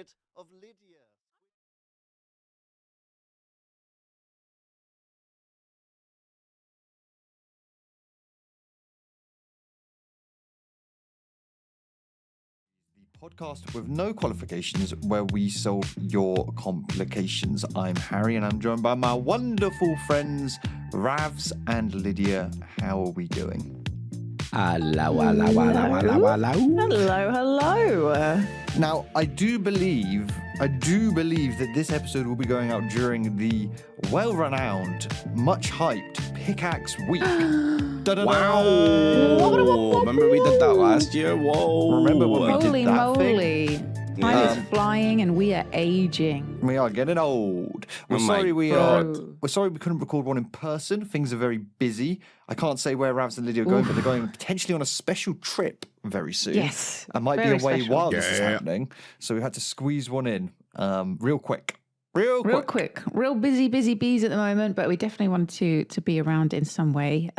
spirit of Lydia. The podcast with no qualifications where we solve your complications. I'm Harry and I'm joined by my wonderful friends Ravs and Lydia. How are we doing? Hello, hello, hello, hello, hello. Hello. Now, I do believe that this episode will be going out during the well-renowned, much hyped Pickaxe Week. Wow. Remember we did that last year? Whoa. Remember when we Holy did that moly. thing? Time is flying and we are aging. We are getting old. We're Oh my sorry we're God. sorry we couldn't record one in person. Things are very busy. I can't say where Ravs and Lydia are going, but they're going potentially on a special trip very soon. Yes. I might very be away special. while this is happening, so we had to squeeze one in real quick. Real quick. Real busy bees at the moment, but we definitely want to be around in some way.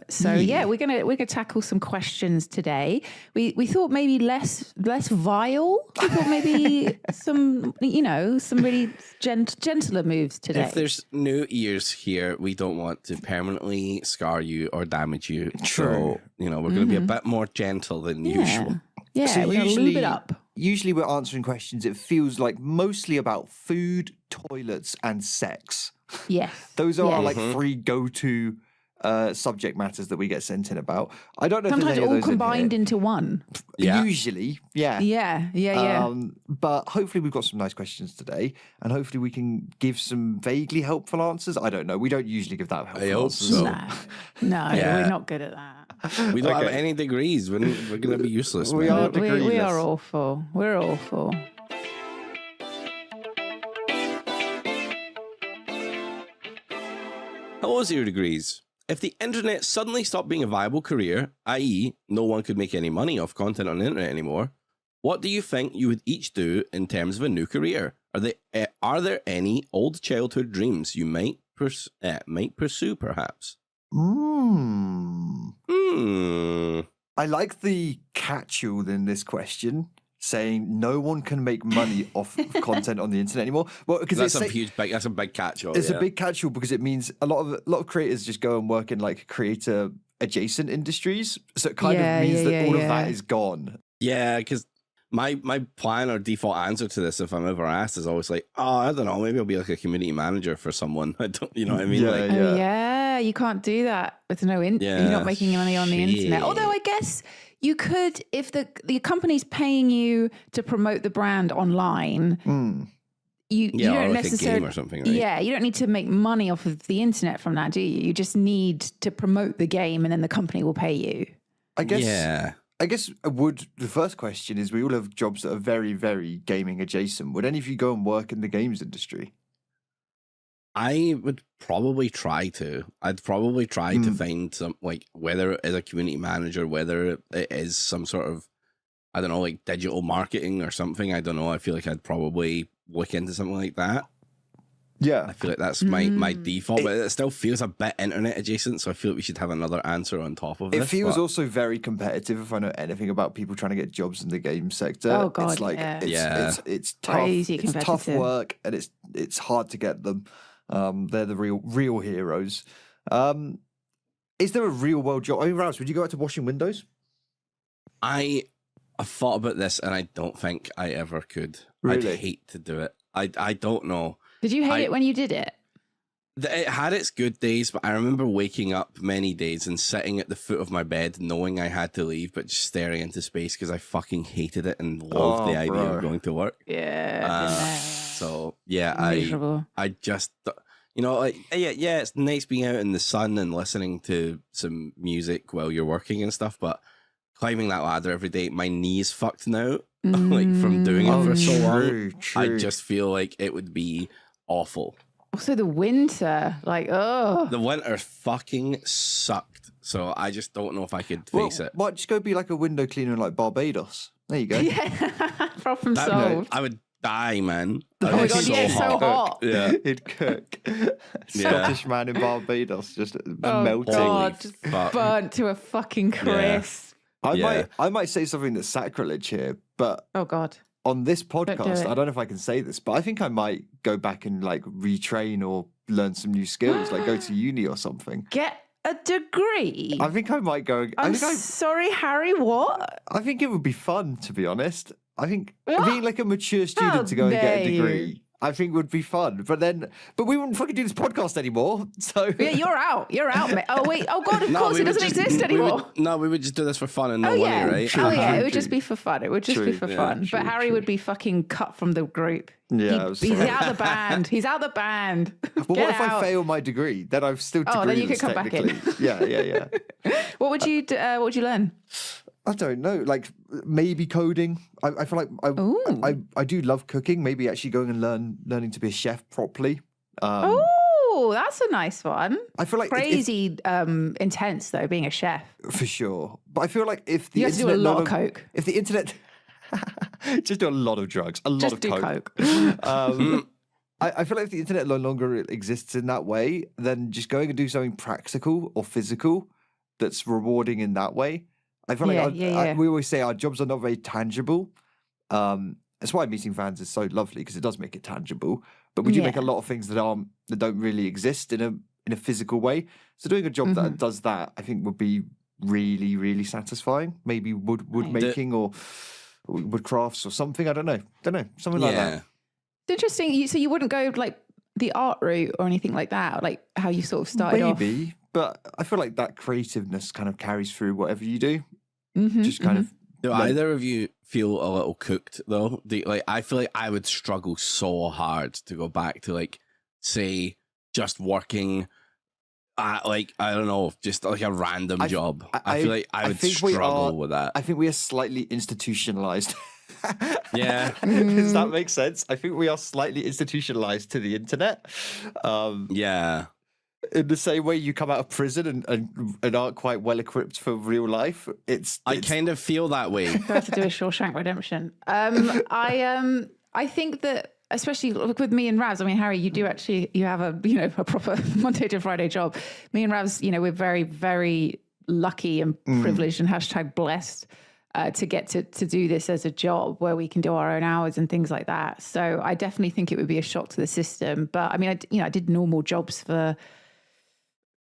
So yeah, we're gonna tackle some questions today. We thought maybe less vile. We thought maybe some really gentler moves today. If there's new ears here, we don't want to permanently scar you or damage you. True. So, we're going to be a bit more gentle than usual. Yeah, So we're gonna lube it up. Usually we're answering questions, it feels like mostly about food, toilets, and sex. Yes. Those are our Yes. like three go-to subject matters that we get sent in about. I don't know if Sometimes there's any all of those combined in into one. Yeah. here. Usually, yeah. Yeah. But hopefully we've got some nice questions today, and hopefully we can give some vaguely helpful answers. I don't know. We don't usually give that helpful I hope answers. so. No, Yeah. we're not good at that. We don't have Okay. any degrees. We're going to be useless. We man. are We degreeless. are awful. We're awful. Hello, 0 degrees. If the internet suddenly stopped being a viable career, i.e., no one could make any money off content on the internet anymore, what do you think you would each do in terms of a new career? Are there any old childhood dreams you might pursue, perhaps? I like the catch-all in this question, saying no one can make money off of content on the internet anymore. Well, because That's a big catch-all. it's a big catch-all because it means a lot of creators just go and work in like creator adjacent industries. So it kind of means that all of that is gone. Yeah, because my plan or default answer to this, if I'm ever asked, is always like, oh, I don't know, maybe I'll be like a community manager for someone. I don't, you know what I mean? Yeah, like, yeah. Oh, yeah, you can't do that with you're not making money on the internet. Shit. Although I guess you could, if the company's paying you to promote the brand online, you or don't like a necessarily game or something, right? Yeah, you don't need to make money off of the internet from that, do you? You just need to promote the game, and then the company will pay you. I guess. Yeah. I guess the first question is, we all have jobs that are very, very gaming adjacent. Would any of you go and work in the games industry? I would probably try to. I'd probably try to find some, like, whether it is a community manager, whether it is some sort of, I don't know, like digital marketing or something. I don't know. I feel like I'd probably look into something like that. Yeah. I feel like that's my default, but it still feels a bit internet adjacent. So I feel like we should have another answer on top of It this. feels but- also very competitive. If I know anything about people trying to get jobs in the game sector, Oh, God, it's like yeah. it's tough. Crazy It's tough competitive. work, and it's hard to get them. They're the real heroes. Is there a real world job? I mean, Rouse, would you go out to washing windows? I've thought about this, and I don't think I ever could. Really? I'd hate to do it. I don't know. Did you hate it when you did it? It had its good days, but I remember waking up many days and sitting at the foot of my bed knowing I had to leave, but just staring into space because I fucking hated it and loved the idea bro. of going to work. Yeah. So, yeah, Miserable. I just, like, yeah, it's nice being out in the sun and listening to some music while you're working and stuff, but climbing that ladder every day, my knee's fucked now, like, from doing it for so long. I just feel like it would be awful. Also the winter, like, oh. The winter fucking sucked, so I just don't know if I could face it. Why just go be like a window cleaner in like Barbados? There you go. Yeah, problem That- solved. I would die, man. Oh my God, yeah, it's so hot. Yeah. He'd cook. Scottish man in Barbados, just Oh melting. God, Holy just fuck. burnt to a fucking crisp. I Yeah. might say something that's sacrilege here, but Oh God. on this do podcast, it. I don't know if I can say this, but I think I might go back and like retrain or learn some new skills, like go to uni or something. Get a degree. I think I might go. I'm sorry, Harry. What? I think it would be fun, to be honest. I think What? being like a mature student How to go and get a dare degree, I think would be fun. But we wouldn't fucking do this podcast anymore. So Yeah, you're out. You're out, mate. Oh wait. Oh God. Of course, we it would doesn't exist anymore. We would just do this for fun and no Oh money, yeah. right? Oh yeah. It True, would just true. be for fun. It would just be True, for yeah, fun. true, But Harry true. would be fucking cut from the group. Yeah, He's out of the band. He's out of the band. But what Get if I out. fail my degree? Then I've still degree. Oh, then you could come back in. Yeah. What would you do? What would you learn? I don't know. Like maybe coding. I feel like I do love cooking. Maybe actually going and learning to be a chef properly. Oh, that's a nice one. I feel like Crazy intense though, being a chef. for sure. But I feel like if the You have to do a internet lot no of longer- coke. If the internet just do a lot of drugs, a lot Just of do coke. coke. I feel like if the internet no longer exists in that way, then just going and do something practical or physical that's rewarding in that way. I feel like we always say our jobs are not very tangible. That's why meeting fans is so lovely because it does make it tangible. But we do make a lot of things that don't really exist in a physical way. So doing a job that does that, I think, would be really, really satisfying. Maybe wood making or wood crafts or something. I don't know. Something like that. It's interesting. So you wouldn't go like the art route or anything like that, like how you sort of started off. Maybe, but I feel like that creativeness kind of carries through whatever you do. Just kind of. Do either of you feel a little cooked though? I feel like I would struggle so hard to go back to like, say, just working at like, I don't know, just like a random job. I feel like I would struggle with that. I think we are slightly institutionalized. Yeah. Does that make sense? I think we are slightly institutionalized to the internet. Yeah. In the same way you come out of prison and aren't quite well equipped for real life. I kind of feel that way. I have to do a Shawshank Redemption. I think that, especially with me and Ravs, I mean, Harry, you have a proper Monday to Friday job. Me and Ravs, we're very, very lucky and privileged and #blessed to get to do this as a job where we can do our own hours and things like that. So I definitely think it would be a shock to the system. But I mean, I did normal jobs for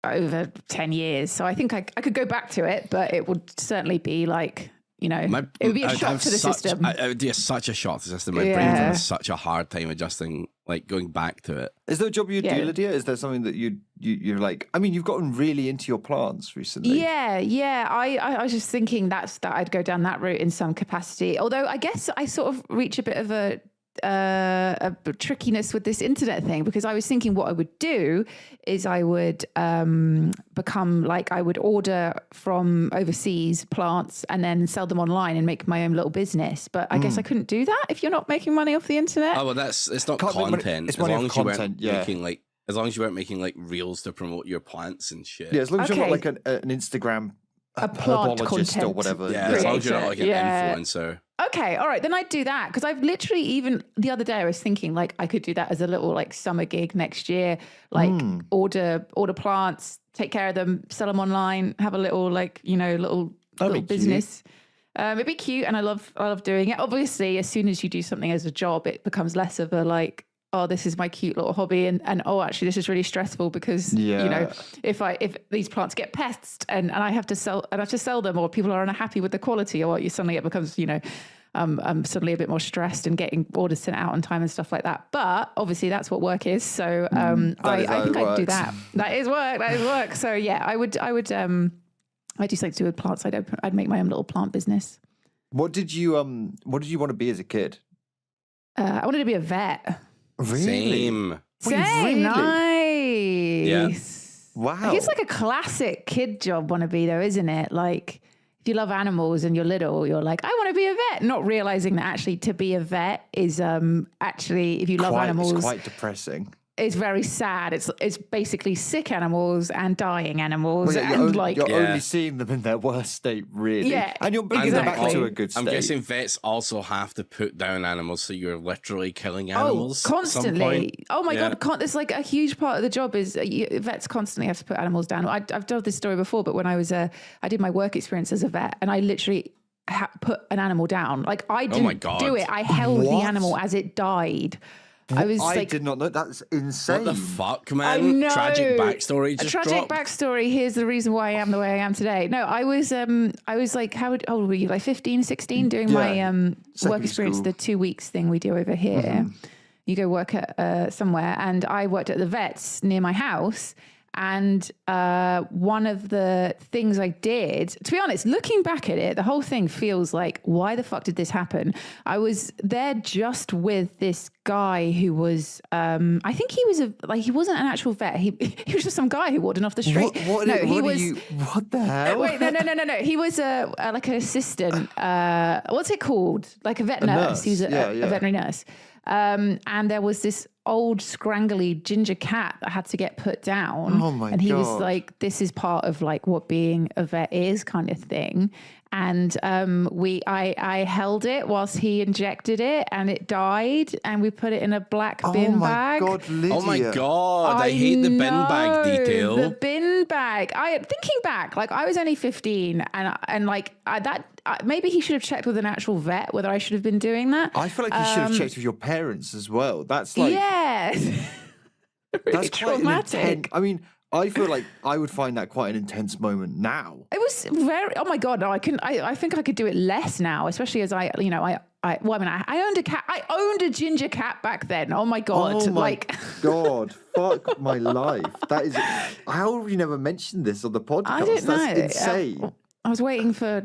over 10 years. So I think I could go back to it, but it would certainly be like, it would be a shock to the system. It would be such a shock to the system. My brain has such a hard time adjusting, like going back to it. Is there a job you do, Lydia? Is there something that you're like? I mean, you've gotten really into your plants recently. Yeah. I was just thinking that I'd go down that route in some capacity. Although I guess I sort of reach a bit of a trickiness with this internet thing, because I was thinking what I would do is I would become like, I would order from overseas plants and then sell them online and make my own little business. But I guess I couldn't do that if you're not making money off the internet. Oh, well, it's not content. It's money off content, as long as you weren't making like reels to promote your plants and shit. Yeah, as long as you're not like an Instagram plant herbologist or whatever. Yeah, as long as you're not like an influencer. Okay, all right, then I'd do that, because I've literally, even the other day I was thinking like I could do that as a little like summer gig next year, like order plants, take care of them, sell them online, have a little like, little business. It'd be cute, and I love doing it. Obviously, as soon as you do something as a job, it becomes less of a like, oh, this is my cute little hobby, and oh, actually, this is really stressful because if these plants get pests and I have to sell them, or people are unhappy with the quality, or suddenly it becomes I'm suddenly a bit more stressed and getting orders sent out on time and stuff like that. But obviously, that's what work is. So I think I'd do that. That is work. So yeah, I do something to do with plants. I'd make my own little plant business. What did you want to be as a kid? I wanted to be a vet. Really? Same. Really? Nice. Yeah. Wow. It's like a classic kid job wannabe though, isn't it? Like if you love animals and you're little, you're like, I want to be a vet, not realizing that actually to be a vet is actually, if you love animals, it's quite depressing. It's very sad. It's basically sick animals and dying animals, Well, and you're only seeing them in their worst state, really. Yeah, and you're bringing them back to a good state. I'm guessing vets also have to put down animals, so you're literally killing animals constantly. Oh my Yeah. god, it's like a huge part of the job is vets constantly have to put animals down. I've told this story before, but when I did my work experience as a vet, and I literally put an animal down. Like I didn't do it. I held the animal as it died. I did not know. That's insane. What the fuck, man? I know. Tragic backstory. A tragic backstory. Here's the reason why I am the way I am today. No, I was like, how old were you? Like 15, 16, doing my work experience, school. the 2 weeks thing we do over here. Mm-hmm. You go work at somewhere, and I worked at the vets near my house. And one of the things I did, to be honest, looking back at it, the whole thing feels like, why the fuck did this happen? I was there just with this guy who was, I think he was he wasn't an actual vet. He was just some guy who walked in off the street. What the hell? Wait, no. He was like an assistant. What's it called? Like a vet nurse. He was a veterinary nurse. And there was this old scrangly ginger cat that had to get put down. Oh my God. And he was like, this is part of like what being a vet is, kind of thing. And I held it whilst he injected it, and it died, and we put it in a black bin bag. God, Lydia. Oh my God, I hate the bin bag detail. The bin bag. Thinking back, like I was only 15, and maybe he should have checked with an actual vet whether I should have been doing that. I feel like you should have checked with your parents as well. That's like really that's traumatic. I mean, I feel like I would find that quite an intense moment now. It was very. Oh my God! No, I couldn't. I think I could do it less now, especially as I owned a cat. I owned a ginger cat back then. Oh my God! Oh my God! Fuck my life. That is. How have you never mentioned this on the podcast? I don't know. That's insane. I was waiting for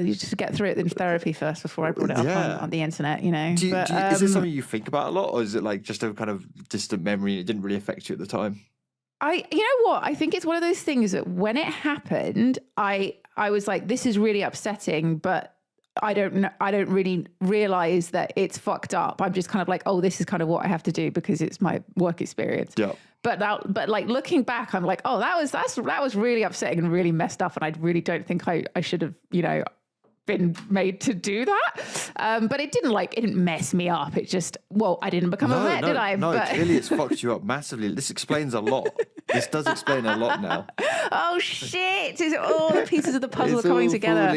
you to get through it in therapy first before I brought it up on the internet. You know. Is it something you think about a lot, or is it like just a kind of distant memory? It didn't really affect you at the time. You know what? I think it's one of those things that when it happened, I was like, this is really upsetting, but I don't really realize that it's fucked up. I'm just kind of like, oh, this is kind of what I have to do because it's my work experience. Yeah. But like looking back, I'm like, oh, that was really upsetting and really messed up, and I really don't think I should have, been made to do that. But it didn't mess me up. It just, I didn't become a vet, did I? No, clearly it's fucked you up massively. This explains a lot. This does explain a lot now. Oh shit! All the pieces of the puzzle are coming together.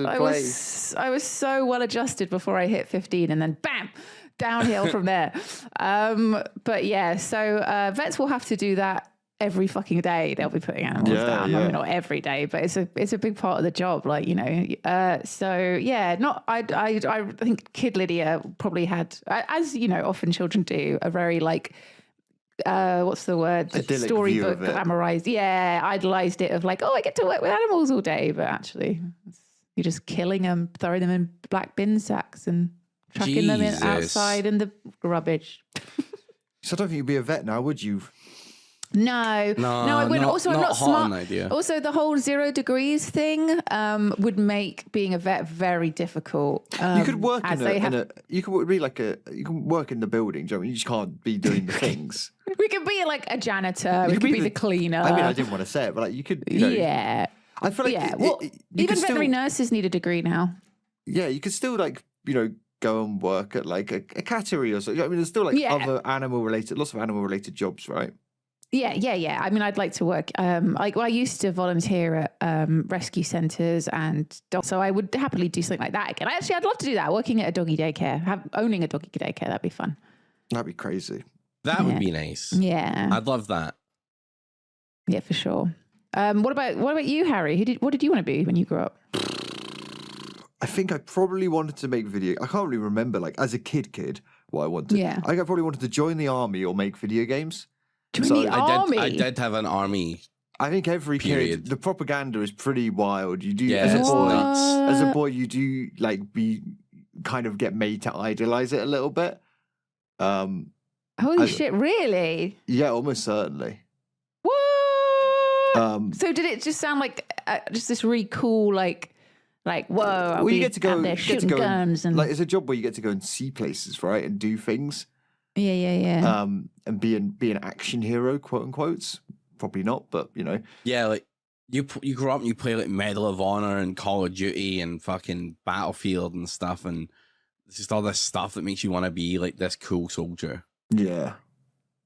I was so well adjusted before I hit 15, and then bam, downhill from there. But yeah, so vets will have to do that every fucking day. They'll be putting animals down. Yeah. I mean, not every day, but it's a big part of the job. Like, so yeah, I think kid Lydia probably had, as often children do, a very like, what's the word? Idyllic storybook glamorized. Yeah, idolized it of like, oh, I get to work with animals all day, but actually you're just killing them, throwing them in black bin sacks and chucking them outside in the rubbish. So I don't think you'd be a vet now, would you? No, I wouldn't. Also, I'm not smart. Idea. Also, the whole 0 degrees thing would make being a vet very difficult. You could work you can work in the building. Do you know what I mean? You just can't be doing the things. We could be like a janitor. We could be the cleaner. I mean, I didn't want to say it, but like you could. Yeah. I feel like even veterinary nurses need a degree now. Yeah, you could still go and work at like a cattery or something. I mean, there's still like lots of animal related jobs, right? Yeah. I mean, I'd like to work. I used to volunteer at rescue centres so I would happily do something like that again. I'd love to do that. Working at a doggy daycare, owning a doggy daycare, that'd be fun. That'd be crazy. That would be nice. Yeah, I'd love that. Yeah, for sure. What about you, Harry? What did you want to be when you grew up? I think I probably wanted to make video. I can't really remember, like as a kid, what I wanted. Yeah. I think I probably wanted to join the army or make video games. I did have an army. I think every kid, the propaganda is pretty wild. You do as a boy, you do like get made to idolize it a little bit. Holy shit! Really? Yeah, almost certainly. What? So did it just sound like just this really cool like whoa? You get to go, guns and like it's a job where you get to go and see places, right, and do things. Yeah. And be an action hero, quote unquote. Probably not, but Yeah, like you grow up and you play like Medal of Honor and Call of Duty and fucking Battlefield and stuff, and it's just all this stuff that makes you want to be like this cool soldier. Yeah,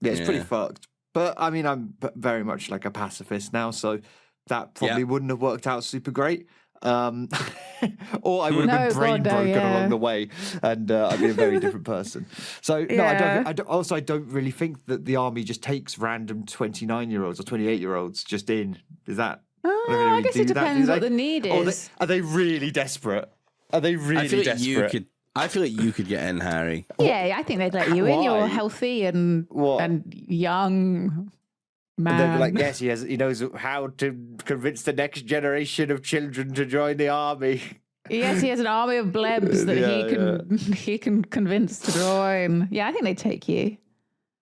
it's pretty fucked. But I mean, I'm very much like a pacifist now, so that probably wouldn't have worked out super great. Or I would have been brain broken along the way, and I'd be a very different person. So no, I don't really think that the army just takes random 29-year-olds or 28-year-olds just in. Is that? I guess it depends what the need is. Are they really desperate? Are they really desperate? I feel like you could get in, Harry. Yeah, I think they'd let you in. You're healthy and young. Man. And they'd be like, yes, he knows how to convince the next generation of children to join the army. Yes, he has an army of blebs that he can convince to join. Yeah, I think they'd take you.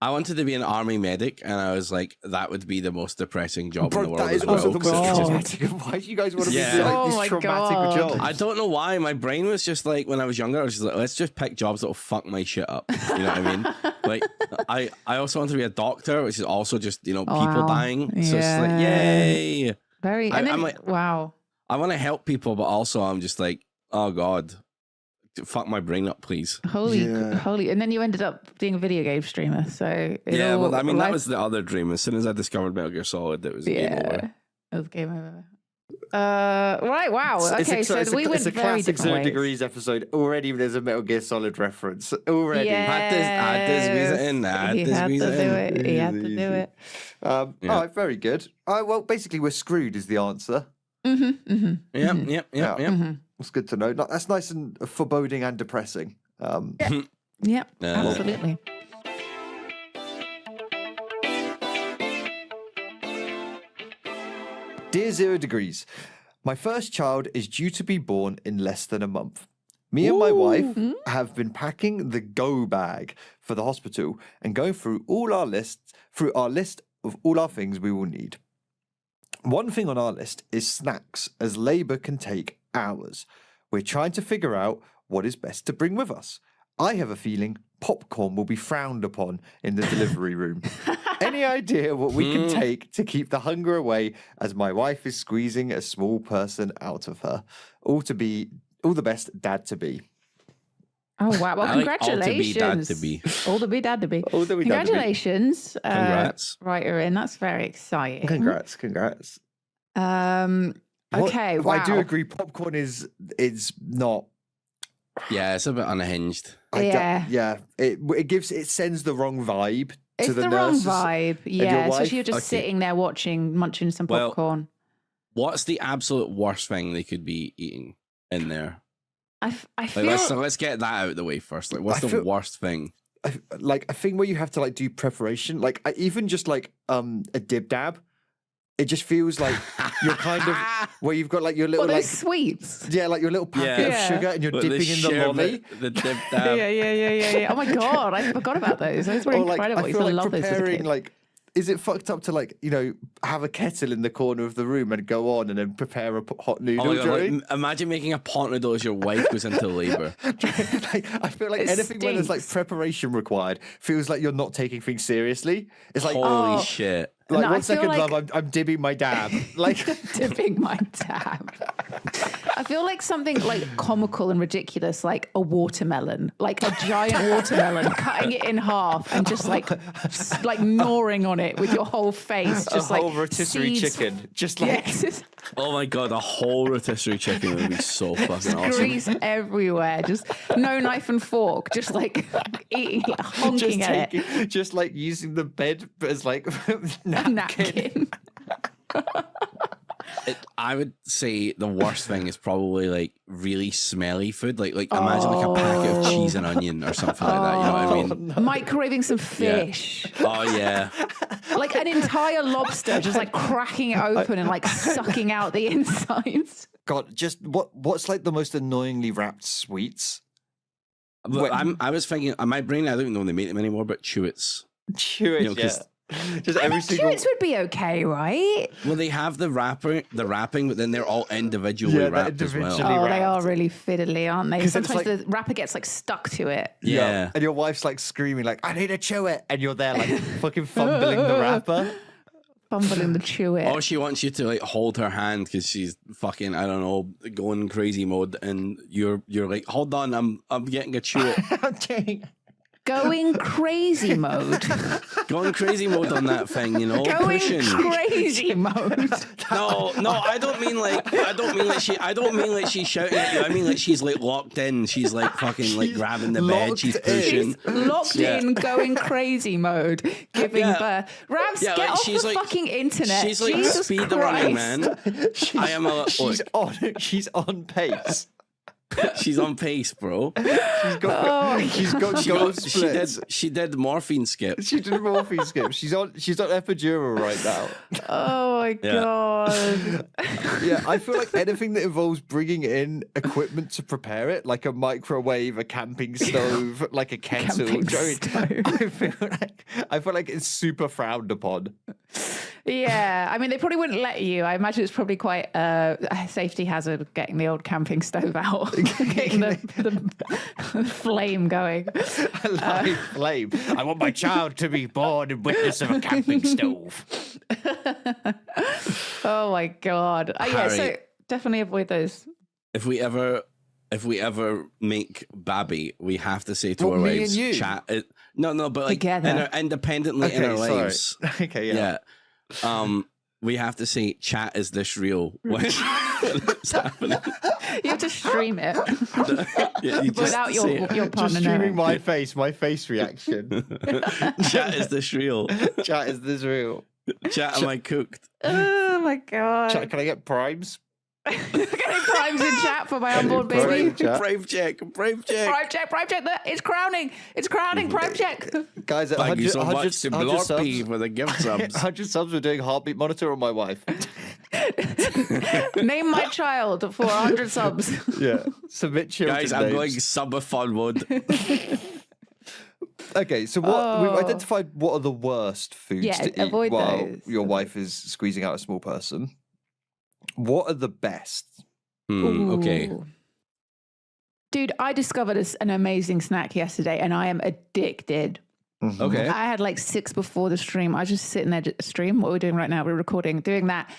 I wanted to be an army medic, and I was like, that would be the most depressing job in the world. That is also the most traumatic. Why do you guys want to be doing these traumatic jobs? I don't know why. My brain was just like, when I was younger, I was just like, let's just pick jobs that will fuck my shit up. You know what I mean? Like, I also want to be a doctor, which is also just, people dying. So it's like, yay. I'm like, wow. I want to help people, but also I'm just like, oh God. Fuck my brain up, please. Holy. And then you ended up being a video game streamer. So that was the other dream. As soon as I discovered Metal Gear Solid, it was game over. It was game over. Right, wow. Okay, we went it's a classic 0 Degrees episode. Already there's a Metal Gear Solid reference. Already. Had to do it. All right, very good. Well, basically, we're screwed is the answer. Yep. It's good to know. That's nice and foreboding and depressing. Yeah, absolutely. Dear 0 Degrees, my first child is due to be born in less than a month. Me and my wife have been packing the go bag for the hospital and going through our list of all our things we will need. One thing on our list is snacks, as labour can take hours. We're trying to figure out what is best to bring with us. I have a feeling popcorn will be frowned upon in the delivery room. Any idea what we can take to keep the hunger away, as my wife is squeezing a small person out of her? All the best, dad to be. Oh wow! Well, congratulations! All to be dad to be. Congratulations! Congrats! Writer in. That's very exciting. Congrats! Okay. Wow. I do agree. Popcorn is not. Yeah, it's a bit unhinged. It sends the wrong vibe to the nurses. It's the wrong vibe. Yeah, especially you're just sitting there munching some popcorn. What's the absolute worst thing they could be eating in there? I feel let's get that out of the way first. Like, what's the worst thing? Like a thing where you have to do preparation. Like even just a dib dab. It just feels like you're kind of where you've got your little sweets. Yeah, your little packet of sugar and you're dipping in the lolly. The dip dab. Yeah. Oh my God, I forgot about those. Those were incredible. I feel like preparing is it fucked up to have a kettle in the corner of the room and go on and then prepare a hot noodle? Imagine making a pot noodle as your wife goes into labour. I feel like anything where there's preparation required feels like you're not taking things seriously. It's like holy shit. Like, 1 second, love, I'm dipping my dab. Dipping my dab. I feel like something comical and ridiculous, like a watermelon, like a giant watermelon, cutting it in half and just gnawing on it with your whole face. Just a whole rotisserie chicken. Yes. Oh my God, a whole rotisserie chicken would be so fucking awesome. Grease everywhere. Just no knife and fork. Just eating it, honking at it. Just using the bed but as napkin. I would say the worst thing is probably really smelly food. Imagine a packet of cheese and onion or something like that. You know what I mean? No. Microwaving some fish. Yeah. Oh yeah. An entire lobster, just cracking it open and sucking out the insides. God, just what's the most annoyingly wrapped sweets? I was thinking, my brain, I don't even know when they make them anymore, but Chewits. Chewits, Just every single. Chewits would be okay, right? Well, they have the wrapping, but then they're all individually wrapped as well. Oh, they are really fiddly, aren't they? Sometimes the wrapper gets stuck to it. Yeah. And your wife's screaming I need to chew it, and you're there fucking fumbling the wrapper. Fumbling the Chewit. Or she wants you to hold her hand because she's fucking, I don't know, going crazy mode, and you're like, hold on, I'm getting a Chewit. Going crazy mode. Going crazy mode on that thing, you know. Going pushing. crazy mode. No, I don't mean like she's shouting at you. I mean like she's like locked in. She's like fucking like grabbing the bed. She's pushing. She's locked in, going crazy mode, giving birth. Ravs, get off the fucking internet. She's like Jesus speed Christ. running, man. I am a. She's on pace. She's on pace, bro. She's got gold splits. She did morphine skip. She did morphine skip. She's on epidural right now. Oh my god. Yeah, I feel like anything that involves bringing in equipment to prepare it, like a microwave, a camping stove, like a kettle. I feel like it's super frowned upon. Yeah, I mean, they probably wouldn't let you. I imagine it's probably quite a safety hazard getting the old camping stove out, getting the flame going. A live flame. I want my child to be born in witness of a camping stove. Oh my god! Yeah, so definitely avoid those. If we ever make Babby, we have to say to our wives, chat. No, but like independently in our lives. Okay, yeah. We have to say, chat, is this real? When it's happening. You have to stream it without your partner. Just streaming my face reaction. Chat, is this real? Chat, is this real? Chat, am I cooked? Oh my god! Chat, can I get primes? Getting primes in chat for my unborn baby. Brave check. It's crowning. Prime check. Guys, thank you so much to Blorpy for the gift subs. 100 subs. We're doing heartbeat monitor on my wife. Name my child for 100 subs. Yeah, submit children. Guys, I'm going subathon mode. Okay, so we've identified what are the worst foods to eat while those. Your wife is squeezing out a small person. What are the best? Okay. Dude, I discovered an amazing snack yesterday and I am addicted. Mm-hmm. Okay. I had like 6 before the stream. I was just sitting there stream. What we're doing right now, we're recording, doing that.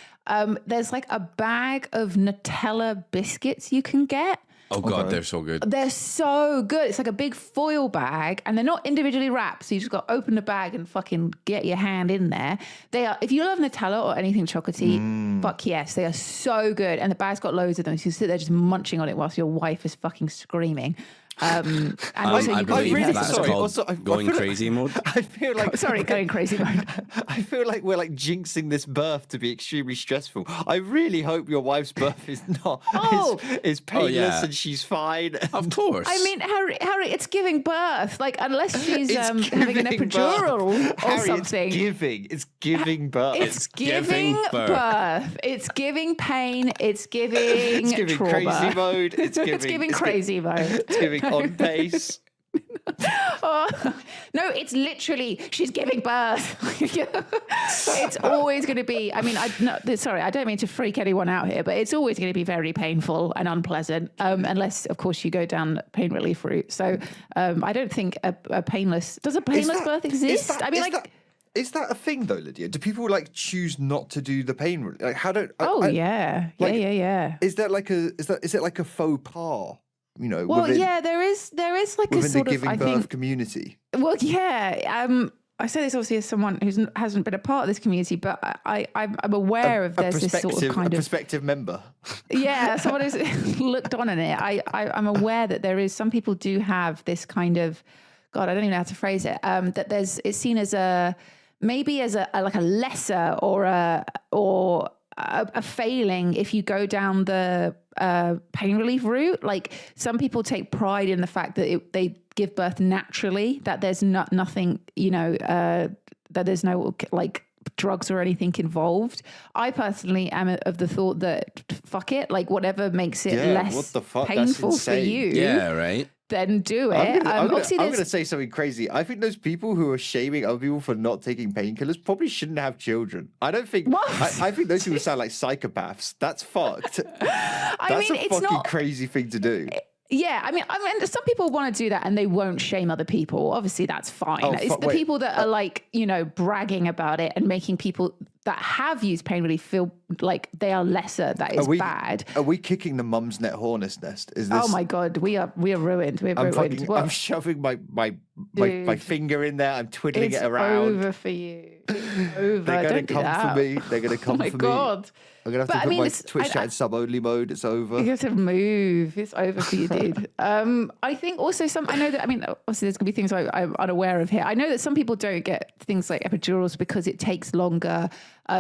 There's like a bag of Nutella biscuits you can get. Oh God, they're so good. They're so good. It's like a big foil bag and they're not individually wrapped. So you just got to open the bag and fucking get your hand in there. They are, if you love Nutella or anything chocolatey, fuck yes, they are so good. And the bag's got loads of them. So you sit there just munching on it whilst your wife is fucking screaming. And also I you believe can that's called going crazy mode. I feel like going crazy mode. I feel like we're like jinxing this birth to be extremely stressful. I really hope your wife's birth is not is painless and she's fine. Of course. I mean, Harry, it's giving birth. Like unless she's having an epidural or something. It's giving birth. It's giving birth. It's giving pain. It's giving trauma. Crazy mode. It's giving crazy mode. It's giving on pace. No, it's literally she's giving birth. It's always going to be. I mean, I don't mean to freak anyone out here, but it's always going to be very painful and unpleasant, unless, of course, you go down pain relief route. So, I don't think a painless birth exist. Is that a thing though, Lydia? Do people like choose not to do the pain relief? Like, how don't? Yeah. Is it like a faux pas? You know, there is like a sort the giving birth community. Well, yeah. I say this obviously as someone who hasn't been a part of this community, but I'm aware of there's this sort of kind of prospective member. Yeah, someone who's looked on in it. I'm aware that there is some people do have this kind of, God, I don't even know how to phrase it. That it's seen as a lesser or a failing if you go down the pain relief route. Like some people take pride in the fact that they give birth naturally, that there's nothing, that there's no like drugs or anything involved. I personally am of the thought that fuck it, like whatever makes it less painful for you. Yeah, right. Then do it. I'm going to say something crazy. I think those people who are shaming other people for not taking painkillers probably shouldn't have children. I don't think. What? I think those people sound like psychopaths. That's fucked. That's a fucking crazy thing to do. Yeah, I mean, some people want to do that and they won't shame other people. Obviously, that's fine. It's the people that are like, bragging about it and making people that have used pain relief feel like they are lesser. That is bad. Are we kicking the mum's net hornet's nest? Is this? Oh my God, we are ruined. We're ruined. I'm shoving my my finger in there. I'm twiddling it around. It's over for you. It's over. They're going to come for me. They're going to come for me. Oh my God. I'm going to have to put my Twitch chat in sub-only mode. It's over. You have to move. It's over for you, dude. I think also I know that, obviously there's going to be things I'm unaware of here. I know that some people don't get things like epidurals because it takes longer,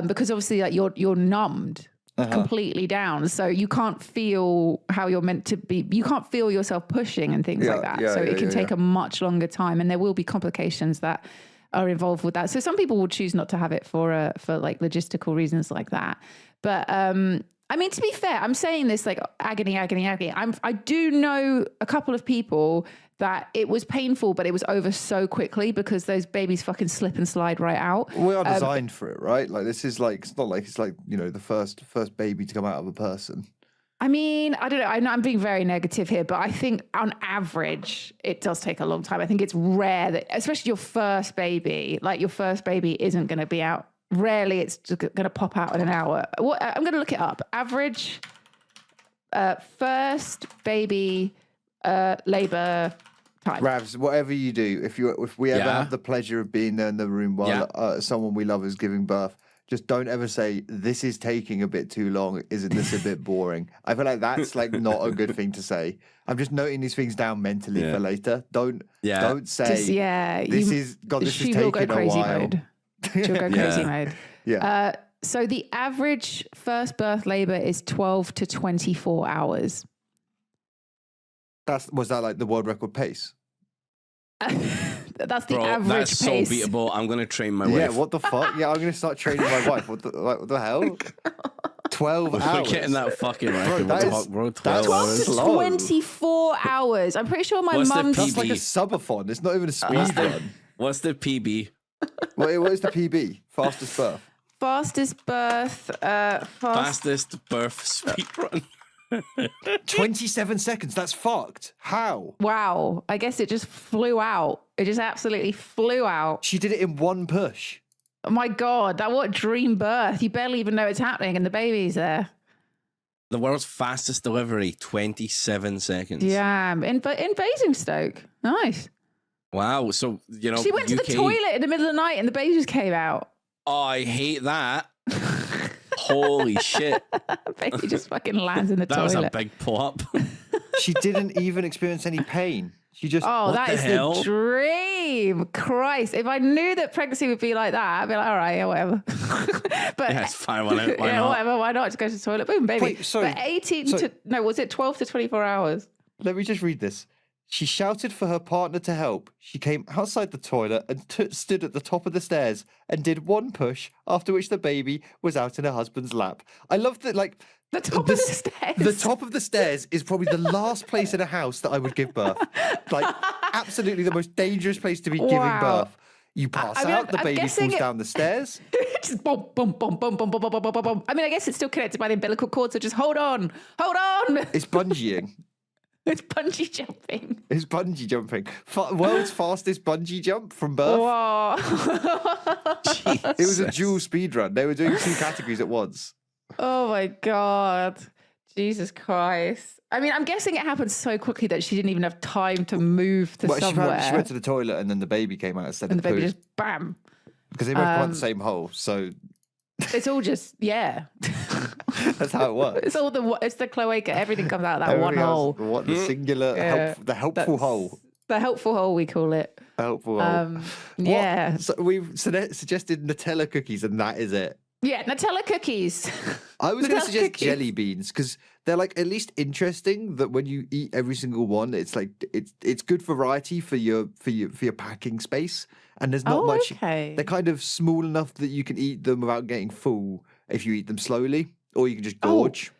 because obviously like you're numbed completely down. So you can't feel how you're meant to be. You can't feel yourself pushing and things like that. So it can take a much longer time, and there will be complications that are involved with that. So some people will choose not to have it for like logistical reasons like that. But to be fair, I'm saying this like agony. I do know a couple of people that it was painful, but it was over so quickly because those babies fucking slip and slide right out. We are designed for it, right? Like this is like, it's not like it's like, the first baby to come out of a person. I don't know. I'm being very negative here, but I think on average, it does take a long time. I think it's rare that, especially your first baby isn't going to be out. Rarely it's going to pop out in an hour. I'm going to look it up. Average first baby labor time. Ravs, whatever you do, if we ever have the pleasure of being there in the room while someone we love is giving birth, just don't ever say, this is taking a bit too long. Isn't this a bit boring? I feel like that's like not a good thing to say. I'm just noting these things down mentally for later. Don't say, this is taking a while. Mode. She'll go crazy mode. Yeah. So the average first birth labor is 12 to 24 hours. Was that like the world record pace? That's the average that's pace. So beatable. I'm going to train my wife. Yeah, what the fuck? Yeah, I'm going to start training my wife. What the hell? 12 hours. We're getting that fucking record. Bro, 12 hours. 24 hours. I'm pretty sure my mum's... That's like a subathon. It's not even a speed run. What's the PB? What is the PB? Fastest birth. Fastest birth. Fastest birth speed run. 27 seconds. That's fucked. How? Wow. I guess it just flew out. It just absolutely flew out. She did it in one push. Oh my God. What dream birth. You barely even know it's happening and the baby's there. The world's fastest delivery, 27 seconds. Yeah. In Basingstoke. Nice. Wow. So, she went to the toilet in the middle of the night and the baby just came out. Oh, I hate that. Holy shit. Baby just fucking lands in the toilet. That was a big pull-up. She didn't even experience any pain. She just... Oh, that is the dream. Christ. If I knew that pregnancy would be like that, I'd be like, all right, yeah, whatever. But yeah, it's fine. Why not? Whatever. Why not? Just go to the toilet. Boom, baby. Wait, sorry. But was it 12 to 24 hours? Let me just read this. She shouted for her partner to help. She came outside the toilet and stood at the top of the stairs and did one push, after which the baby was out in her husband's lap. I love that, like... The top of the stairs. The top of the stairs is probably the last place in a house that I would give birth. Like, absolutely the most dangerous place to be giving birth. You pass out, the baby falls down the stairs. Just boom, boom, boom, boom, boom, boom, boom, boom, boom, boom. I mean, I guess it's still connected by the umbilical cord, so just hold on. It's bungeeing. It's bungee jumping. It's bungee jumping. World's fastest bungee jump from birth. Whoa. It was a dual speed run. They were doing 2 categories at once. Oh my God. Jesus Christ. I mean, I'm guessing it happened so quickly that she didn't even have time to move to somewhere. She went to the toilet and then the baby came out instead of the baby poo. just bam. Because they both come out the same hole, so... It's all just, yeah. That's how it works. It's the cloaca. Everything comes out of that one hole. What the singular, the helpful hole. The helpful hole, we call it. The helpful hole. Yeah. So we've suggested Nutella cookies, and that is it. Yeah, Nutella cookies. I was going to suggest jelly beans because they're like at least interesting. That when you eat every single one, it's like it's good variety for your packing space. And there's not much. Okay. They're kind of small enough that you can eat them without getting full if you eat them slowly, or you can just gorge.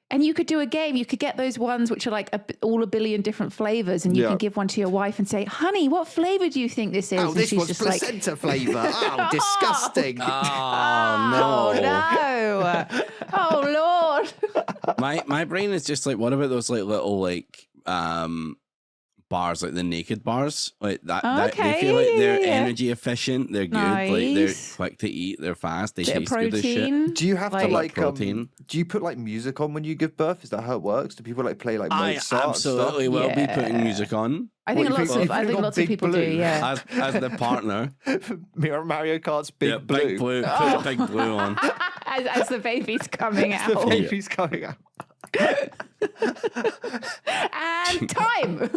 And you could do a game. You could get those ones which are like all a billion different flavors, and you can give one to your wife and say, "Honey, what flavor do you think this is?" Oh, this was placenta flavor. Oh, disgusting. Oh no. Oh Lord. My brain is just like, what about those like little like bars, like the naked bars, like that. Oh, that okay, they feel like they're yeah. energy efficient. They're good. Like they're Nice. quick to eat. They're fast. They Bit of taste good as shit. protein. Do you have to Like- protein. do you put like music on when you give birth? Is that how it works? Do people like play like I Mozart and absolutely stuff? will be putting Yeah. music on I think What, lots if of you've I think got lots of Big people Blue? do. Yeah. as the partner. Mario Kart's Big Yeah, Blue. Big Blue. Oh. Put Big Blue on. as the baby's coming The out. baby's coming out. And time.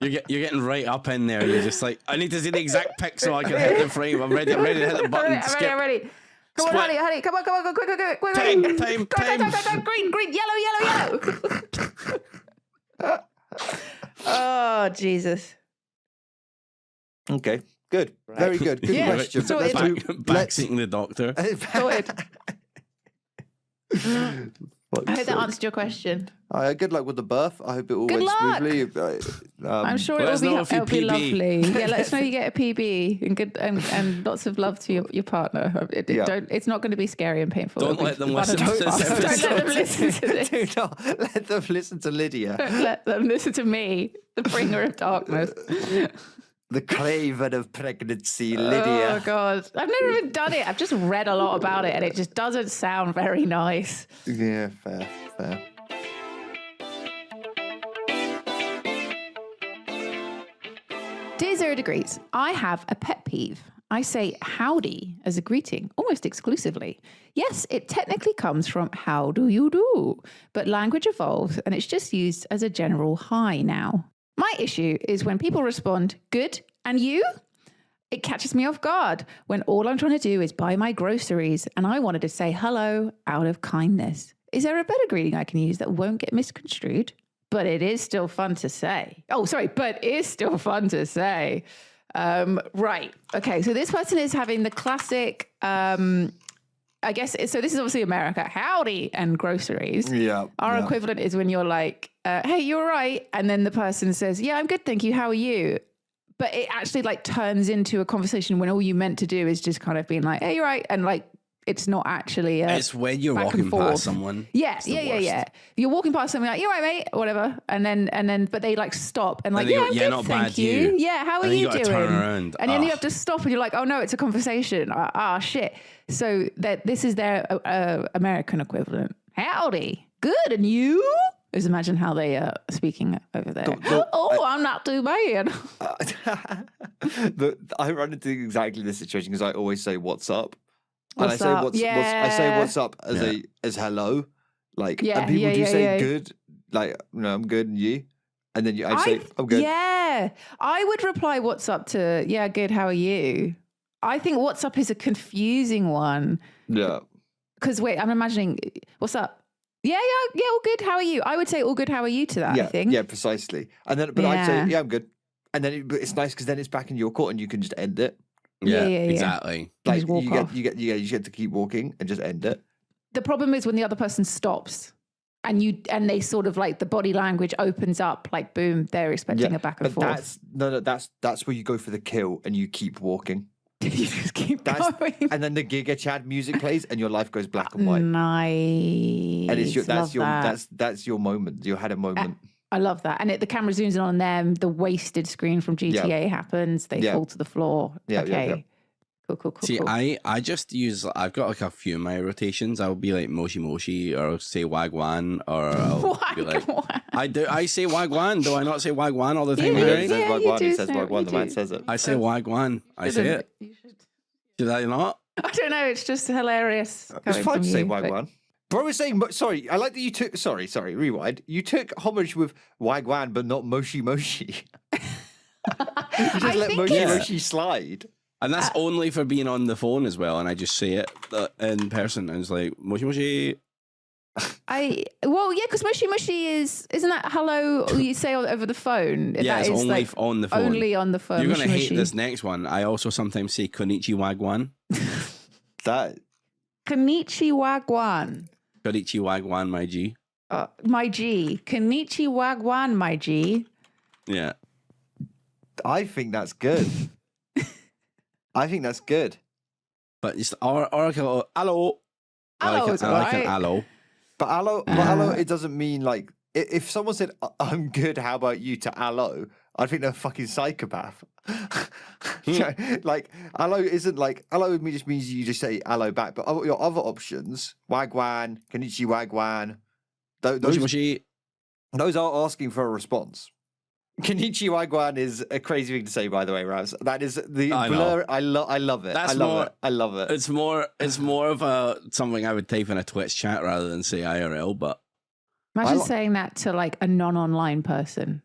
You're getting right up in there. You're just like, I need to see the exact pic so I can hit the frame. I'm ready to hit the button. I'm ready. Come on, Split. honey. Come on, go, quick. Time. Green, yellow. Oh, Jesus. Okay, good. Very good. Good Yeah. question. So Let's it's- do- Backseating the doctor. Sorted. Fuck's I hope that sake. answered your question. Good luck with the birth. I hope it all Good went luck. smoothly. I'm sure let us know if you it'll be PB. lovely. Yeah, let us know you get a PB and good and lots of love to your partner. It's not going to be scary and painful. Don't It'll let be them fun listen and to this fun. Don't let them episode. listen to this. Do not let them listen to Lydia, Don't let them listen to me, the bringer of darkness. the craven of pregnancy, Oh Lydia. God, I've never even done it. I've just read a lot about it, and it just doesn't sound very nice. Yeah, fair. Dear 0 Degrees, I have a pet peeve. I say howdy as a greeting, almost exclusively. Yes, it technically comes from how do you do, but language evolves and it's just used as a general hi now. My issue is when people respond, good, and you? It catches me off guard when all I'm trying to do is buy my groceries and I wanted to say hello out of kindness. Is there a better greeting I can use that won't get misconstrued? But it is still fun to say. Oh, sorry, but is still fun to say. Right. Okay. So this person is having the classic, I guess, so this is obviously America. Howdy and groceries. Yeah. Our yeah. equivalent is when you're like, hey, you're right. And then the person says, yeah, I'm good. Thank you. How are you? But it actually like turns into a conversation when all you meant to do is just kind of being like, hey, you're right. And like, it's not actually It's when you're back and walking forth. past someone. Yeah, It's the yeah. worst. You're walking past something like, you're right, mate, or whatever. And then, but they like stop and like, they yeah, go, I'm yeah, good, not thank bad, you. you. Yeah, how are And then you you gotta doing? turn around. And then you Ugh. have to stop and you're like, oh no, it's a conversation. Shit. So this is their American equivalent. Howdy, good, and you? Just imagine how they are speaking over there. I'm not too bad. I run into exactly this situation because I always say "What's up," and What's up? I say "What's up" as Yeah. as hello, like, Yeah, and people yeah, do yeah, say yeah. good, like, no, I'm good, and you, and then I say I'm good. Yeah, I would reply, "What's up?" to yeah, good. How are you? I think "What's up" is a confusing one. Yeah. Because wait, I'm imagining, what's up? Yeah, all good. How are you? I would say all good. How are you to that, Yeah, I think. yeah, precisely. And then, but I'd say, Yeah. yeah, I'm good. And then it's nice because then it's back in your court and you can just end it. Yeah, exactly. Like just walk off. you get to keep walking and just end it. The problem is when the other person stops and they sort of like the body language opens up, like boom, they're expecting a back and but forth. that's where you go for the kill and you keep walking. You just keep That's going. and then the Giga Chad music plays and your life goes black and white. Nice. And it's Love that. that's your moment. You had a moment. I love that. And the camera zooms in on them. The wasted screen from GTA happens. They fall to the floor. Yeah, okay. yeah. Cool. See, cool. I just use, I've got like a few of my rotations. I'll be like Moshi Moshi or I'll say Wagwan or I'll be like, I say Wagwan. Do I not say Wagwan all the time? Yeah, Harry? He says you Wagwan. do He says say- Wagwan. you The man do. says it. I say Wagwan. I say it. You should. Did I not? I don't know. It's just hilarious. It's coming fun from to say you, but- Wagwan. Bro was saying, sorry, I like that you took, sorry, rewind. You took homage with Wagwan, but not Moshi Moshi. You just I let think Moshi it's- Moshi slide. And that's only for being on the phone as well. And I just say it in person. And it's like, Moshi Moshi. because mushy mushy isn't that hello you say over the phone? Yeah, That it's is only like on the phone. only on the phone. You're going to mushy hate mushy. this next one. I also sometimes say Konichi Wagwan. That Konichi Wagwan. Konichi Wagwan, my G. My G. Konichi Wagwan, my G. Yeah. I think that's good. I think that's good. But it's or I go, hello. Hello is I like an alright. hello. But hello, it doesn't mean like if someone said, "I'm good, how about you?" to hello, I'd think they're a fucking psychopath. Like hello isn't like hello just means you just say hello back, but your other options, wagwan, konnichi wagwan, those are asking for a response. Konnichi wagwan is a crazy thing to say, by the way, Ravs. That is the blur. I love it. I love it. It's more of something I would type in a Twitch chat rather than say IRL. But imagine saying that to like a non-online person.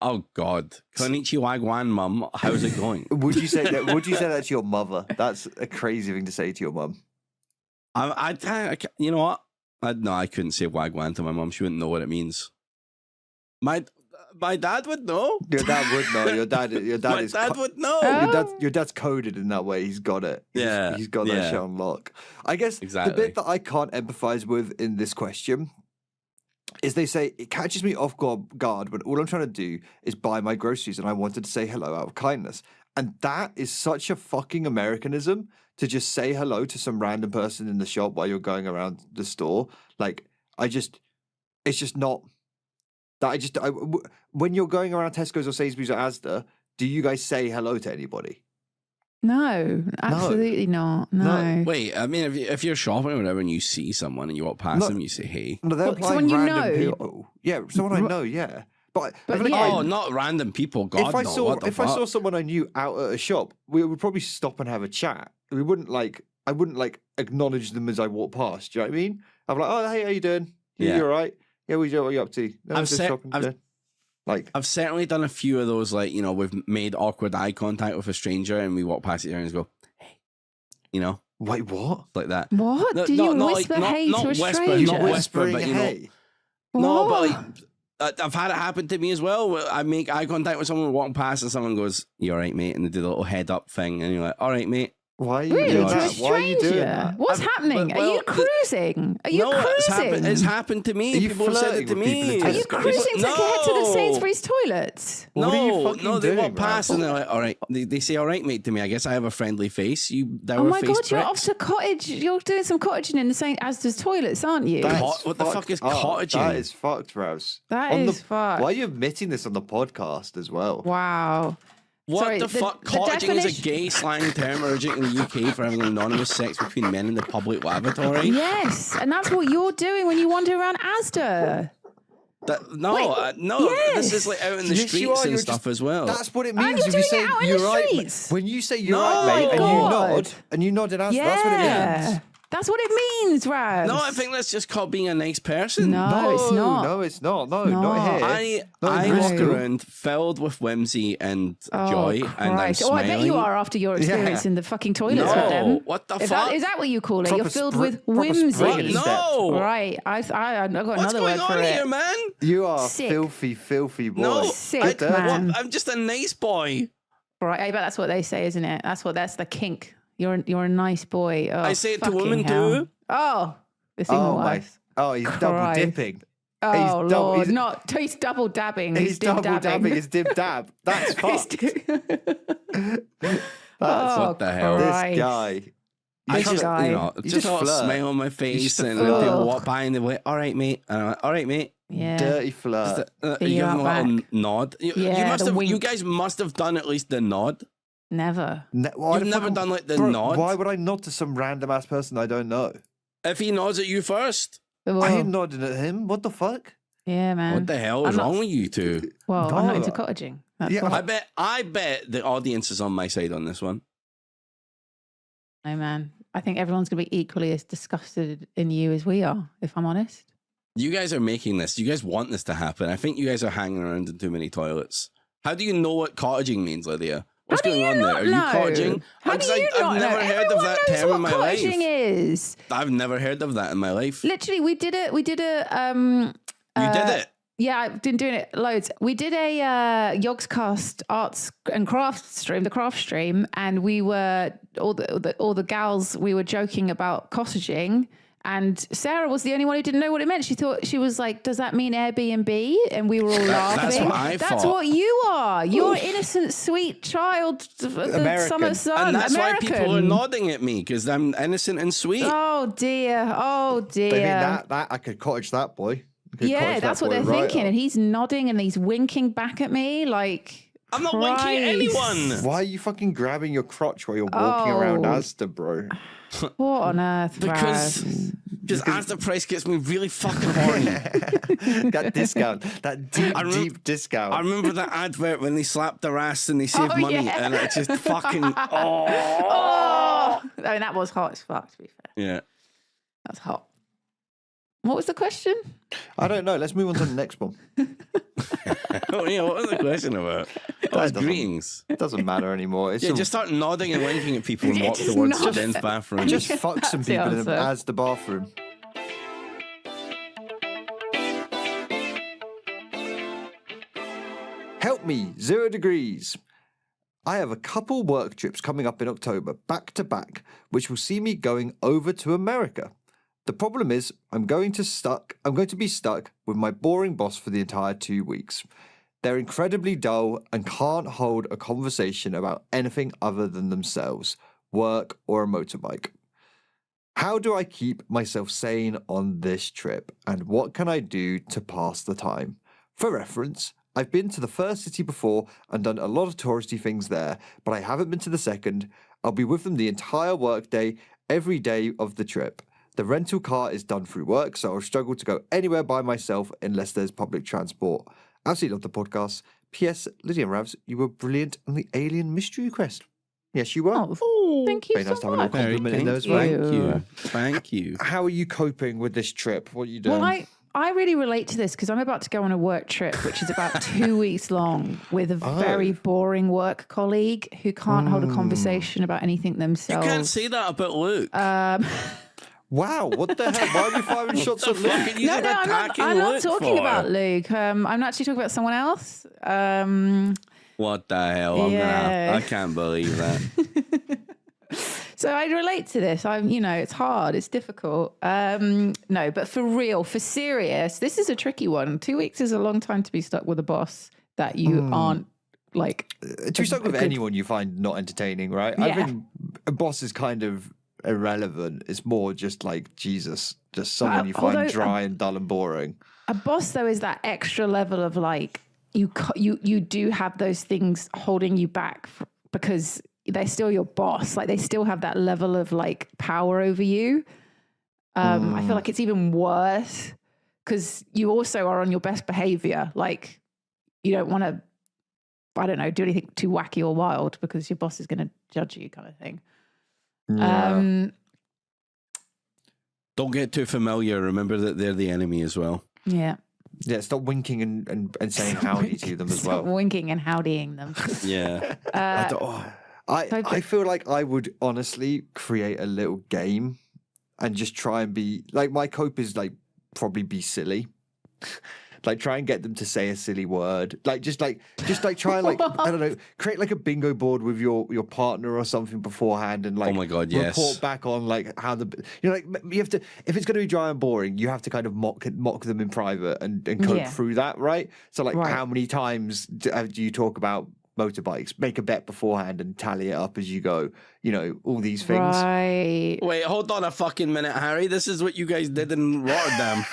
Oh God, konnichi wagwan, mum. How's it going? Would you say that? Would you say that to your mother? That's a crazy thing to say to your mum. You know what? I couldn't say wagwan to my mum. She wouldn't know what it means. My dad would know. Your dad would know. Your dad would know. Your dad's coded in that way. He's got it. He's got that shit on lock. I guess the bit that I can't empathize with in this question is they say it catches me off guard when all I'm trying to do is buy my groceries and I wanted to say hello out of kindness. And that is such a fucking Americanism to just say hello to some random person in the shop while you're going around the store. Like, it's just not. When you're going around Tesco's or Sainsbury's or Asda, do you guys say hello to anybody? No, absolutely not. No. Wait, I mean, if you're shopping or whatever and you see someone and you walk past them, you say hey. No, they're implying random people. Yeah, someone I know, yeah. But not random people. God, if I saw someone I knew out at a shop, we would probably stop and have a chat. I wouldn't acknowledge them as I walk past. Do you know what I mean? I'm like, oh, hey, how you doing? You all right? Yeah, what are you up to? No, I've certainly done a few of those, like, you know, we've made awkward eye contact with a stranger and we walk past each other and go, hey, you know. Wait, what? Like that. What? Do you whisper hey to a stranger? Not whisper, but you know. Hey. No, but like, I've had it happen to me as well. I make eye contact with someone walking past and someone goes, you all right, mate? And they do the little head up thing and you're like, all right, mate. Why are you doing that? Why are you doing that? What's happening? Are you cruising? Are you cruising? It's happened to me. People said it to me. Are you cruising to get to the Sainsbury's toilets? No, they walk past and they're like, all right. They say, all right, mate, to me. I guess I have a friendly face. Oh my God, you're off to cottage. You're doing some cottaging in the St. Asda's toilets, aren't you? What the fuck is cottaging? That is fucked, Ravs. That is fucked. Why are you admitting this on the podcast as well? Wow. What the fuck? Cottaging is a gay slang term originating in the UK for having anonymous sex between men in the public lavatory. Yes, and that's what you're doing when you wander around Asda. This is like out in the streets and stuff as well. That's what it means. You're doing it out in the streets. When you say you're right, mate, and you nod in Asda, that's what it means. That's what it means, Ravs. No, I think that's just called being a nice person. No, it's not. No, it's not. No, not here. I walk around filled with whimsy and joy, and I'm smiling. I bet you are after your experience in the fucking toilets with them. What the fuck? Is that what you call it? You're filled with whimsy. No. Right. I've got another word for it. What's going on here, man? You are filthy, filthy boy. No, sick, man. I'm just a nice boy. Right. I bet that's what they say, isn't it? That's the kink. You're a nice boy. Oh, I say it to women too. Oh, it's even worse. Oh, he's double dipping. Oh, Lord. He's double dabbing. He's double dabbing. He's dib dab. That's fucked. What the hell? This guy. Just a smile on my face and people walk by and they're like, all right, mate. And I'm like, all right, mate. Yeah. Dirty flirt. You give them a little nod. You guys must have done at least the nod. Never. You've never done like the nod? Why would I nod to some random ass person I don't know? If he nods at you first. I ain't nodding at him. What the fuck? Yeah, man. What the hell is wrong with you two? Well, I'm not into cottaging. I bet the audience is on my side on this one. No, man. I think everyone's going to be equally as disgusted in you as we are, if I'm honest. You guys are making this. You guys want this to happen. I think you guys are hanging around in too many toilets. How do you know what cottaging means, Lydia? What's going on there? Are you cottaging? How do you not know? I've never heard of that term in my life. Cottaging is. I've never heard of that in my life. Literally, we did a you did it? Yeah, I've been doing it loads. We did a Yogscast arts and crafts stream, the craft stream, and we were all the gals. We were joking about cottaging, and Sarah was the only one who didn't know what it meant. She was like, "Does that mean Airbnb?" And we were all laughing. That's what I thought. That's what you are. You're innocent, sweet child, the summer sun. And that's American. why people are nodding at me because I'm innocent and sweet. Oh dear! Oh dear! I mean, that I could cottage that boy. Yeah, that's what they're thinking. And he's nodding and he's winking back at me like, I'm not winking at anyone. Why are you fucking grabbing your crotch while you're walking around Asda, bro? What on earth, Because Asda price gets me really fucking horny. That discount, that deep discount. I remember that advert when they slapped their ass and they saved money, and it just fucking I mean, that was hot as fuck, to be fair. Yeah, that's hot. What was the question? I don't know. Let's move on to the next one. What was the question about? Greetings. It doesn't matter anymore. Just start nodding and winking at people and walk towards Jen's bathroom. Just fuck some people in the bathroom. Help me, 0 degrees. I have a couple work trips coming up in October, back to back, which will see me going over to America. The problem is, I'm going to be stuck with my boring boss for the entire 2 weeks. They're incredibly dull and can't hold a conversation about anything other than themselves, work, or a motorbike. How do I keep myself sane on this trip, and what can I do to pass the time? For reference, I've been to the first city before and done a lot of touristy things there, but I haven't been to the second. I'll be with them the entire workday, every day of the trip. The rental car is done through work, so I'll struggle to go anywhere by myself unless there's public transport. Absolutely love the podcast. P.S. Lydia and Ravs, you were brilliant on the Alien Mystery Quest. Yes, you were. Oh, thank you Very nice so to have a much. little compliment in there as well. Thank you. How are you coping with this trip? What are you doing? Well, I really relate to this because I'm about to go on a work trip, which is about 2 weeks long, with a very boring work colleague who can't hold a conversation about anything themselves. You can't say that about Luke. Wow, what the hell? Why are we firing shots at Luke? No, I'm not talking about Luke. I'm actually talking about someone else. What the hell? I can't believe that. So I relate to this. It's hard. It's difficult. No, but for real, for serious, this is a tricky one. 2 weeks is a long time to be stuck with a boss that you aren't like. To be stuck with anyone you find not entertaining, right? Yeah. I think a boss is kind of irrelevant. It's more just like Jesus, just someone you find dry and dull and boring. A boss, though, is that extra level of like you do have those things holding you back because they're still your boss. Like they still have that level of like power over you. I feel like it's even worse because you also are on your best behavior. Like you don't want to, I don't know, do anything too wacky or wild because your boss is going to judge you, kind of thing. Yeah. Don't get too familiar. Remember that they're the enemy as well. Yeah. Yeah, stop winking and saying howdy to them as well. Stop winking and howdying them. Yeah. I feel like I would honestly create a little game and just try and be like, my cope is like probably be silly. Like try and get them to say a silly word. Just try and like I don't know, create like a bingo board with your partner or something beforehand and like oh my God, yes. report back on like how like you have to, if it's gonna be dry and boring, you have to kind of mock them in private and cope through that, right? So like how many times do you talk about motorbikes? Make a bet beforehand and tally it up as you go. All these things. Right. Wait, hold on a fucking minute, Harry. This is what you guys did in Rotterdam.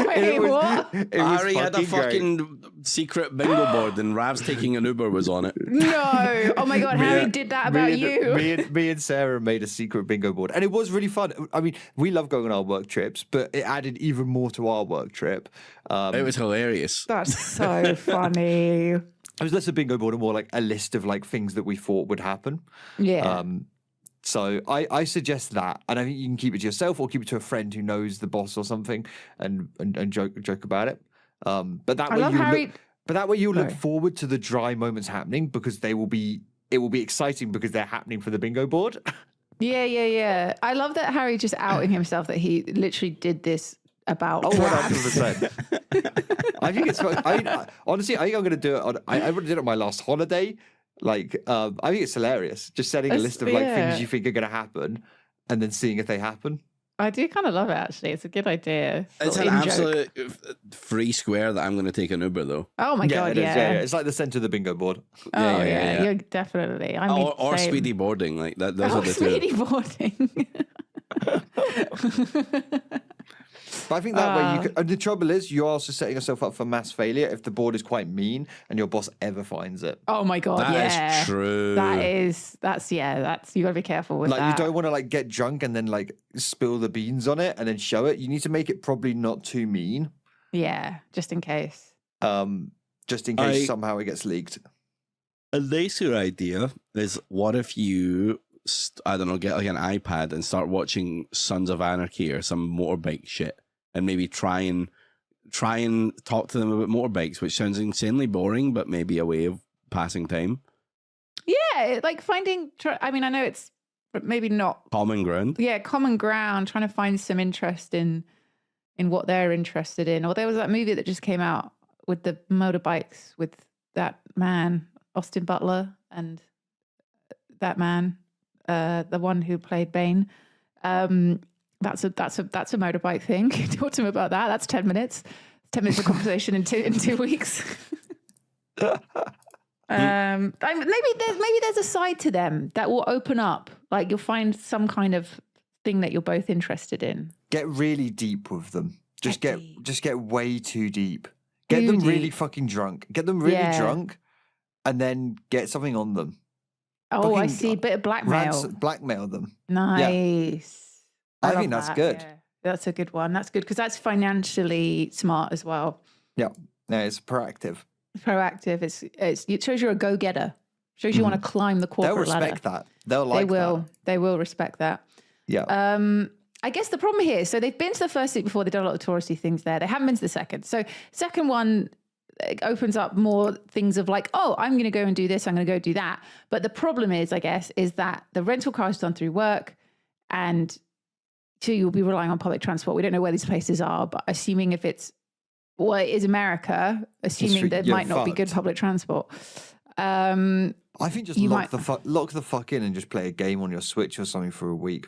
Wait, what? Harry had a fucking secret bingo board and Rav's taking an Uber was on it. No. Oh my God, Harry did that about you. Me and Sarah made a secret bingo board and it was really fun. I mean, we love going on our work trips, but it added even more to our work trip. It was hilarious. That's so funny. It was less a bingo board and more like a list of like things that we thought would happen. Yeah. So I suggest that, and I think you can keep it to yourself or keep it to a friend who knows the boss or something, and joke about it. But that way you look forward to the dry moments happening because it will be exciting because they're happening for the bingo board. Yeah. I love that Harry just outing himself that he literally did this about 100%. I think it's honestly, I think I'm going to do it I did it on my last holiday. Like, I think it's hilarious. Just setting a list of like things you think are going to happen and then seeing if they happen. I do kind of love it, actually. It's a good idea. It's an absolute free square that I'm going to take an Uber, though. Oh my God, yeah. It's like the center of the bingo board. Yeah. You're definitely. Or speedy boarding. Like that. Those are the speedy boarding. But I think that way you could. And the trouble is, you're also setting yourself up for mass failure if the board is quite mean and your boss ever finds it. Oh my god, that is true. That's you gotta be careful with that. Like, you don't want to like get drunk and then like spill the beans on it and then show it. You need to make it probably not too mean. Yeah, just in case. Just in case somehow it gets leaked. A nicer idea is, what if you, I don't know, get like an iPad and start watching Sons of Anarchy or some motorbike shit, and maybe try and talk to them about motorbikes, which sounds insanely boring, but maybe a way of passing time. Yeah, like finding. I mean, I know it's maybe not common ground. Yeah, common ground. Trying to find some interest in what they're interested in. Or there was that movie that just came out with the motorbikes with that man, Austin Butler, and that man, the one who played Bane. That's a motorbike thing. Talk to him about that. That's 10 minutes. 10 minutes of conversation in 2 weeks. Maybe there's a side to them that will open up. Like, you'll find some kind of thing that you're both interested in. Get really deep with them. Just get way too deep. Get them really fucking drunk. Get them really drunk, and then get something on them. Oh, I see. Bit of blackmail. Blackmail them. Nice. Yeah. I think that's good. Yeah. That's a good one. That's good because that's financially smart as well. Yeah. No, it's proactive. It shows you're a go-getter. Shows you want to climb the corporate ladder. They'll respect that. They'll like that. They will respect that. Yeah. I guess the problem here, so they've been to the first seat before, they've done a lot of touristy things there. They haven't been to the second. So second one opens up more things of like, oh, I'm going to go and do this, I'm going to go do that. But the problem is, I guess, is that the rental car is done through work, and so you'll be relying on public transport. We don't know where these places are, but assuming if it is America, assuming there might not be good public transport. I think just lock the fuck in and just play a game on your Switch or something for a week.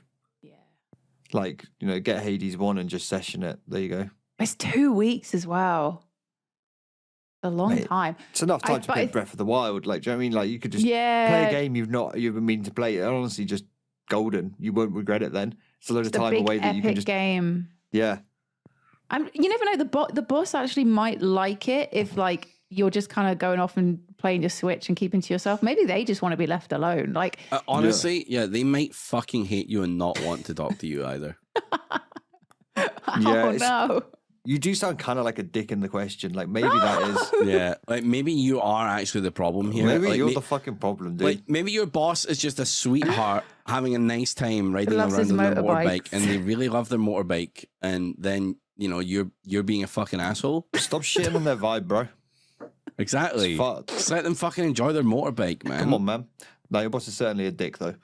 Like, get Hades 1 and just session it. There you go. It's 2 weeks as well. A long time. It's enough time to play Breath of the Wild. Like, do you know what I mean? Like, you could just play a game you've been meaning to play. Honestly, just golden. You won't regret it then. It's a load of time away that you can just game. Yeah. You never know. The boss actually might like it if like you're just kind of going off and playing your Switch and keeping to yourself. Maybe they just want to be left alone. Like, honestly, they might fucking hate you and not want to talk to you either. Oh no. You do sound kind of like a dick in the question. Like, maybe that is. Yeah. Like, maybe you are actually the problem here. Maybe you're the fucking problem, dude. Like, maybe your boss is just a sweetheart having a nice time riding around on their motorbike, and they really love their motorbike, and then, you're being a fucking asshole. Stop shitting on their vibe, bro. Exactly. Just let them fucking enjoy their motorbike, man. Come on, man. No, your boss is certainly a dick, though.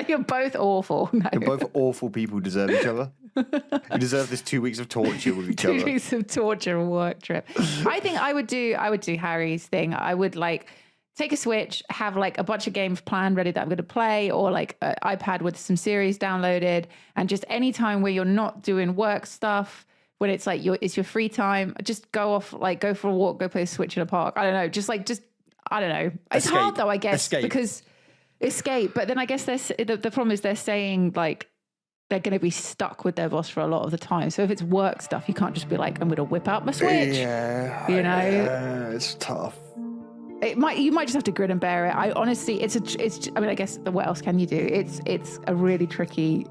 You're both awful. No. You're both awful people who deserve each other. You deserve this 2 weeks of torture with each other. 2 weeks of torture and work trip. I think I would do Harry's thing. I would like take a Switch, have like a bunch of games planned ready that I'm going to play, or like an iPad with some series downloaded, and just any time where you're not doing work stuff, when it's like it's your free time, just go off, like go for a walk, go play a Switch in a park. I don't know, just I don't know. It's hard though, I guess, because escape. But then I guess the problem is they're saying like they're going to be stuck with their boss for a lot of the time. So if it's work stuff, you can't just be like, I'm going to whip out my Switch. Yeah, yeah, it's tough. You might just have to grin and bear it. I honestly, I mean, I guess what else can you do? It's a really tricky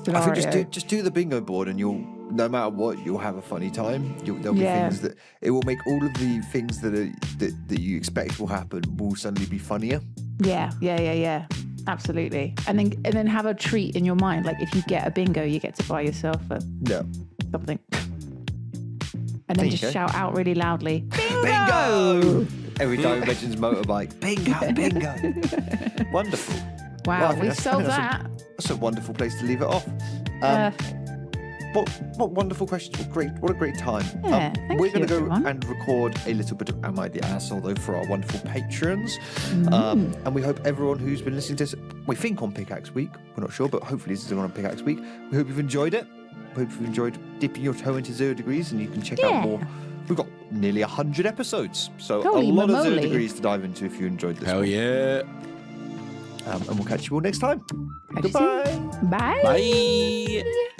scenario. I think just do the bingo board, and no matter what, you'll have a funny time. There'll be things that it will make all of the things that you expect will happen will suddenly be funnier. Yeah. Absolutely. And then have a treat in your mind. Like if you get a bingo, you get to buy yourself something. And then just shout out really loudly, bingo! Every time he mentions motorbike, bingo. Wonderful. Wow, we've solved that. That's a wonderful place to leave it off. What wonderful questions. What a great time. Yeah, we're going to go and record a little bit of Am I the Asshole, though, for our wonderful patrons. And we hope everyone who's been listening to this, we think on Pickaxe Week, we're not sure, but hopefully this is on Pickaxe Week. We hope you've enjoyed it. We hope you've enjoyed dipping your toe into 0 degrees, and you can check out more. We've got nearly 100 episodes, so Holy a lot of 0 moly. degrees to dive into if you enjoyed this. Hell yeah. And we'll catch you all next time. Goodbye. Bye. Bye.